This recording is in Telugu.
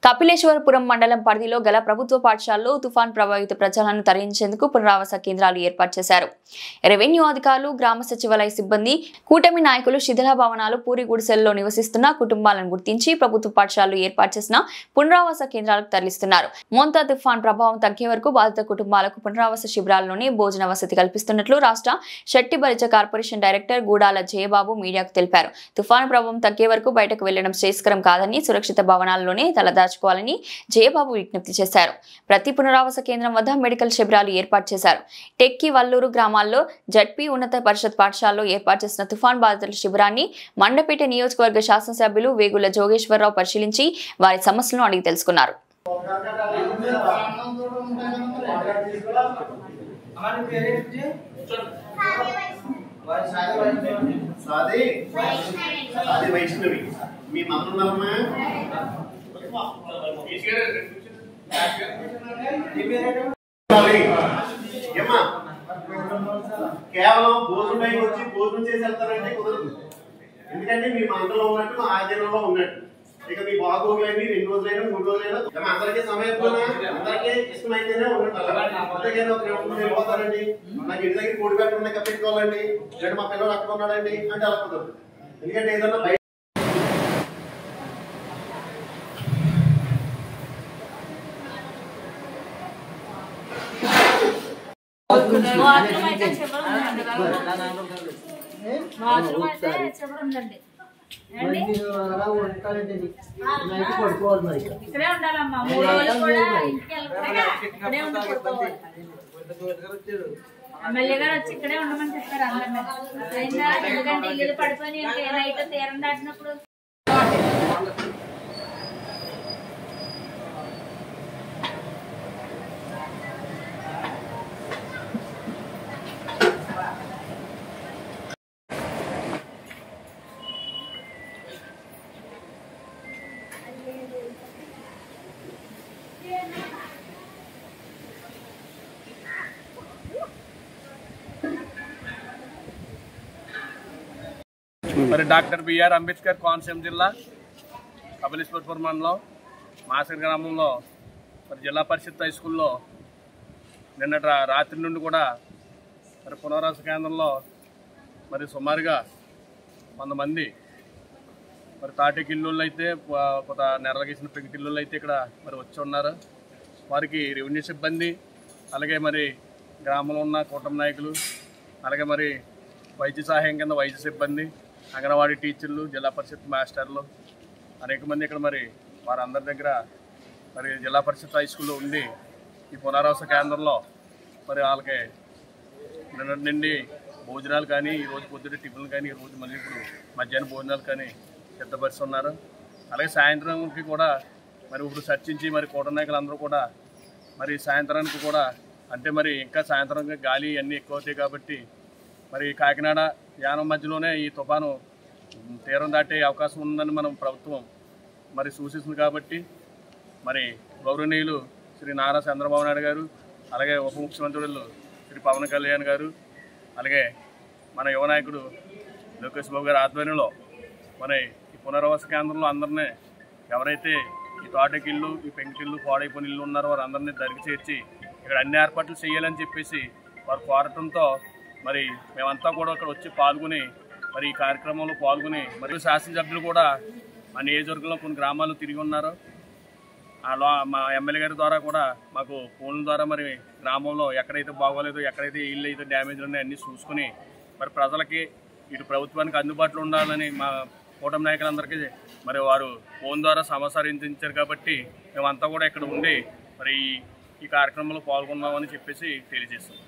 కపిలేశ్వరపురం మండలం పరిధిలో గల ప్రభుత్వ పాఠశాలలో తుఫాన్ ప్రభావిత ప్రజలను తరలించేందుకు పునరావాస కేంద్రాలు ఏర్పాటు చేశారు. రెవెన్యూ అధికారులు, గ్రామ సచివాలయ సిబ్బంది, కూటమి నాయకులు శిథిల భవనాలు, పూరి గుడిసెల్లో నివసిస్తున్న కుటుంబాలను గుర్తించి ప్రభుత్వ పాఠశాలలో ఏర్పాటు చేసిన పునరావాస కేంద్రాలకు తరలిస్తున్నారు. మోంతా తుఫాన్ ప్రభావం తగ్గే వరకు బాధిత కుటుంబాలకు పునరావాస శిబిరాల్లోనే భోజన వసతి కల్పిస్తున్నట్లు రాష్ట్ర శెట్టి బలిజ కార్పొరేషన్ డైరెక్టర్ గూడాల జయబాబు మీడియాకు తెలిపారు. తుఫాను ప్రభావం తగ్గే వరకు బయటకు వెళ్లడం శ్రేయస్కరం కాదని, సురక్షిత భవనాల్లోనే తలదాచుకోవాలని జయబాబు విజ్ఞప్తి చేశారు. ప్రతి పునరావాస కేంద్రం వద్ద మెడికల్ శిబిరాలు ఏర్పాటు చేశారు. టెక్కి, వల్లూరు గ్రామాల్లో జడ్పీ ఉన్నత పరిషత్ పాఠశాలలో ఏర్పాటు చేసిన తుఫాన్ బాధితుల శిబిరాన్ని మండపేట నియోజకవర్గ శాసనసభ్యులు వేగుల జోగేశ్వరరావు పరిశీలించి వారి సమస్యలను అడిగి తెలుసుకున్నారు. కేవలం భోజనం టైం వచ్చి భోజనం చేసి వెళ్తారంటే కుదరదు. ఎందుకంటే మీ మంటలో ఉన్నట్టు మా ఆధీనంలో ఉన్నట్టు. ఇక మీ బాగోగులన్నీ 2 రోజులైనా 3 రోజులైనా అందరికీ సమయం అందరికీ ఇష్టమైతేనే ఉన్నట్టు. అంతేగాని ఒక 2 రోజులు వెళ్ళిపోతారండి, నాకు ఇంటి దగ్గర కోడి పెట్ట ఉన్నాయి కప్పెట్టుకోవాలండి, లేదా మా పిల్లలు అక్కడ ఉన్నాడండి అంటే అలా కుదరదు. ఎందుకంటే ఏదన్నా బయట ఇక్కడే ఉండాలమ్మా 3 రోజులు కూడా ఇక్కడే ఉండిపోవాలి. ఎమ్మెల్యే గారు వచ్చి ఇక్కడే ఉండమని చెప్పారు అందరినీ. ఎందుకంటే ఇల్లు పడిపోయి నైట్ తీరం దాటినప్పుడు మరి డాక్టర్ బిఆర్ అంబేద్కర్ కోనసీమ జిల్లా కపిలేశ్వరపురం మండలం మాసర్ గ్రామంలో మరి జిల్లా పరిషత్ హై స్కూల్లో నిన్నటి రాత్రి నుండి కూడా మరి పునరావాస కేంద్రంలో మరి సుమారుగా 100 మంది మరి తాటికి ఇల్లుళ్ళు అయితే కొంత నెరగేసిన పెంకిటిల్లుళ్ళు అయితే ఇక్కడ మరి వచ్చి ఉన్నారు. వారికి రెవెన్యూ సిబ్బంది, అలాగే మరి గ్రామంలో ఉన్న కూటమి నాయకులు, అలాగే మరి వైద్య సహాయం కింద వైద్య సిబ్బంది, అంగన్వాడీ టీచర్లు, జిల్లా పరిషత్ మాస్టర్లు అనేక మంది ఇక్కడ మరి వారందరి దగ్గర మరి జిల్లా పరిషత్ హై స్కూల్లో ఉండి ఈ పునరావాస కేంద్రంలో మరి వాళ్ళకి నిన్నటి నుండి భోజనాలు కానీ, ఈరోజు పొద్దున్న టిఫిన్లు కానీ, ఈరోజు మళ్ళీ ఇప్పుడు మధ్యాహ్నం భోజనాలు కానీ సిద్ధపరుస్తున్నారు. అలాగే సాయంత్రంకి కూడా మరి ఇప్పుడు చర్చించి మరి కూటమి నాయకులు అందరూ కూడా మరి సాయంత్రానికి కూడా అంటే మరి ఇంకా సాయంత్రం గాలి అన్నీ ఎక్కువ అవుతాయి కాబట్టి మరి కాకినాడ యానం మధ్యలోనే ఈ తుఫాను తీరం దాటే అవకాశం ఉందని మనం ప్రభుత్వం మరి సూచిస్తుంది. కాబట్టి మరి గౌరవనీయులు శ్రీ నారా చంద్రబాబు నాయుడు గారు, అలాగే ఉప ముఖ్యమంత్రులు శ్రీ పవన్ కళ్యాణ్ గారు, అలాగే మన యువ నాయకుడు లోకేష్ బాబు గారి ఆధ్వర్యంలో మరి ఈ పునరావాస కేంద్రంలో అందరినీ ఎవరైతే ఈ తోటకిల్లు, ఈ పెంకిటిల్లు, పాడైపోయిన ఇల్లు ఉన్నారో వారు అందరినీ దరికి చేర్చి ఇక్కడ అన్ని ఏర్పాట్లు చేయాలని చెప్పేసి వారు కోరటంతో మరి మేమంతా కూడా ఇక్కడ వచ్చి పాల్గొని మరి ఈ కార్యక్రమంలో పాల్గొని మరియు శాసనసభ్యులు కూడా మా నియోజకవర్గంలో కొన్ని గ్రామాలు తిరిగి ఉన్నారు. మా ఎమ్మెల్యే గారి ద్వారా కూడా మాకు ఫోన్ల ద్వారా మరి గ్రామంలో ఎక్కడైతే బాగోలేదో, ఎక్కడైతే ఇల్లు అయితే డ్యామేజ్లు ఉన్నాయో అన్నీ చూసుకుని మరి ప్రజలకి ఇటు ప్రభుత్వానికి అందుబాటులో ఉండాలని మా కూటమి నాయకులందరికీ మరి వారు ఫోన్ ద్వారా సమాచారించారు. కాబట్టి మేమంతా కూడా ఇక్కడ ఉండి మరి ఈ కార్యక్రమంలో పాల్గొన్నామని చెప్పేసి తెలియజేస్తాం.